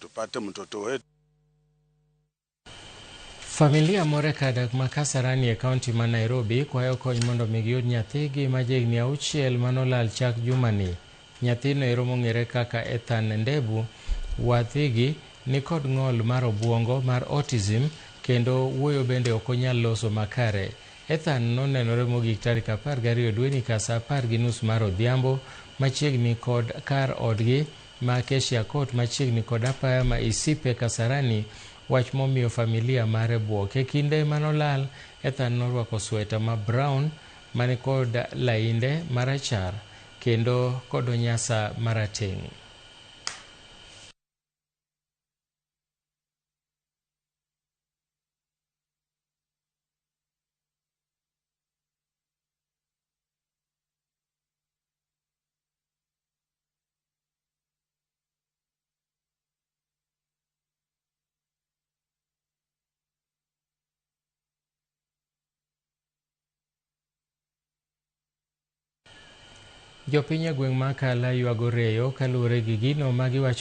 tupate mtoto wetu. Familia more kadak ma Kasarani e kaunti ma Nairobi kwayo kony mondo giyud nyathigi ma jahigni 6 manolal chak jumani. Nyathino ero mong'ere kaka Ethan Ndebu Wathigi ni kod ng'ol mar obwongo mar autism kendo wuoyo bende ok onyal loso makare. Ethan nonenore mogik tarik 12 dweni ka saa 10:30 mar odhiambo machiegni kod kar odgi ma Acacia Court machiegni kod apaya ma Isipe Kasarani, wach momiyo familia mare buok. E kinde manolal, Ethan norwako sweta ma brown mani kod lainde marachar kendo kod onyasa marateng'. Jopiny e gweng' ma Akala ywago reyo kaluwore gi gino ma giwacho